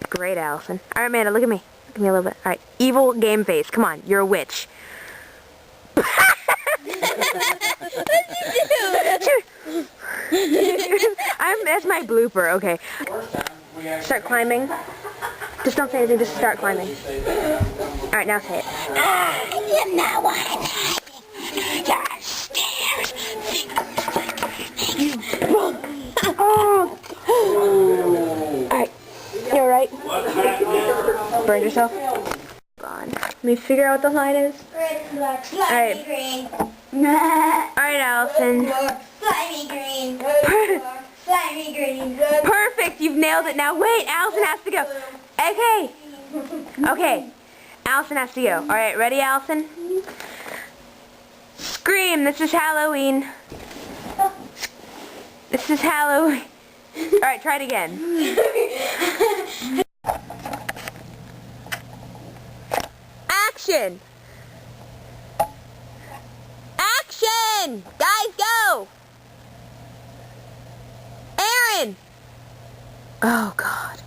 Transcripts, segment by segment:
Great, Allison. All right, Amanda, look at me. Look at me a little bit. All right, evil game face. Come on, you're a witch. That's my blooper. Okay. Start climbing. Just don't say anything. Just start climbing. All right, now say it. You know what I'm saying. You're stairs. Oh. All right. You all right? Burned yourself? Let me figure out what the line is. Alright. Alright, Allison. Slimy green. Slimy green. Perfect! You've nailed it. Now wait, Allison has to go. Okay. Okay. Allison has to go. Alright, ready, Allison? Scream! This is Halloween. This is Halloween. Alright, try it again. Action! Action! Guys, go! Aaron! Oh, God.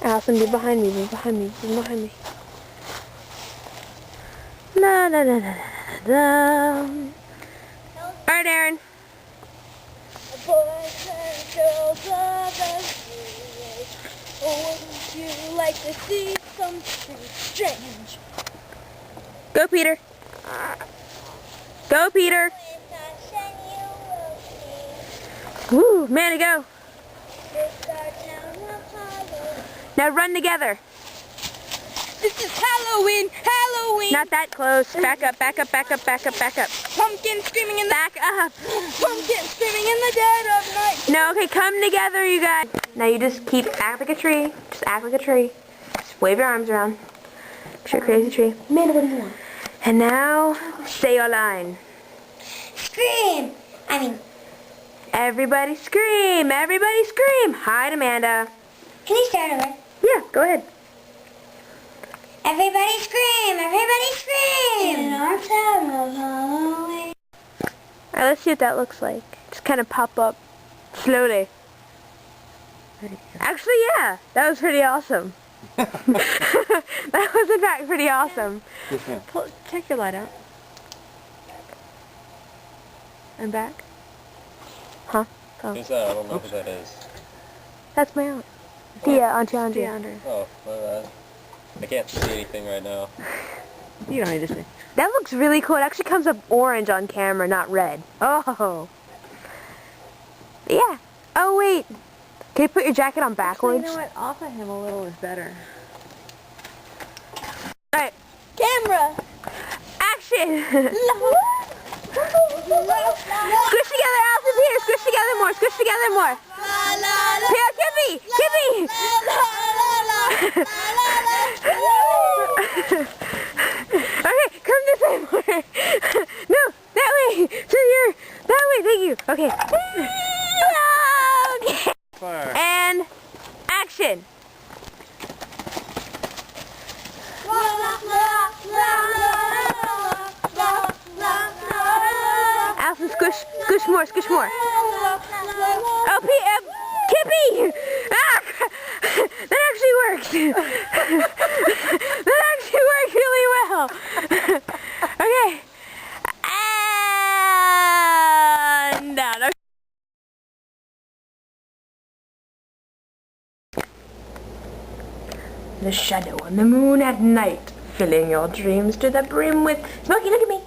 Allison, be behind me, be behind me, be behind me. La la la la la la. Alright, Aaron. Boys and girls of the street, wouldn't you like to see something strange? Go, Peter. Go, Peter. Woo, man to go. Now run together. This is Halloween, Halloween. Not that close. Back up, back up, back up, back up, back up. Pumpkin screaming in the Back up. pumpkin screaming in the dead of night. No, okay, come together, you guys. Now you just act like a tree. Just act like a tree. Just wave your arms around. Picture a crazy tree. Amanda, what do you want? And now, say your line. Scream. Everybody scream. Everybody scream. Hide, Amanda. Can you start over? Yeah, go ahead. Everybody scream! Everybody scream! In our town of Halloween. Alright, let's see what that looks like. Just kind of pop up slowly. Actually, yeah, that was pretty awesome. That was in fact pretty awesome. Check your light out. And back. Huh? Oh. Who's that? I don't know who that is. That's my aunt. Auntie Andrea. Oh, my bad. I can't see anything right now. You don't need to see. That looks really cool. It actually comes up orange on camera, not red. Oh. Yeah. Oh, wait. Can you put your jacket on backwards? Actually, you know what? Off of him a little is better. Alright. Camera! Action! Squish together, Allison, Peter. Squish together more. Squish together more. Here, Kippy! Kippy! Okay, come this way more. No, that way. That way, thank you. Okay. Okay. Fire. And action. Allison, squish more, squish more. Oh, Kippy! Ah, that actually worked. That actually worked really well. Okay. And down. The shadow on the moon at night, filling your dreams to the brim with... Smokey, look at me.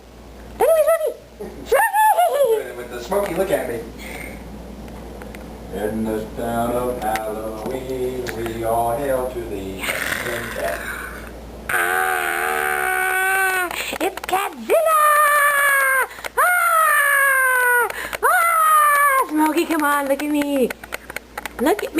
Look at me, Smokey. Smokey! With the Smokey, look at me. In this town of Halloween, we all hail to thee. It's Godzilla! Ah! Ah! Smokey, come on, look at me. Look at me.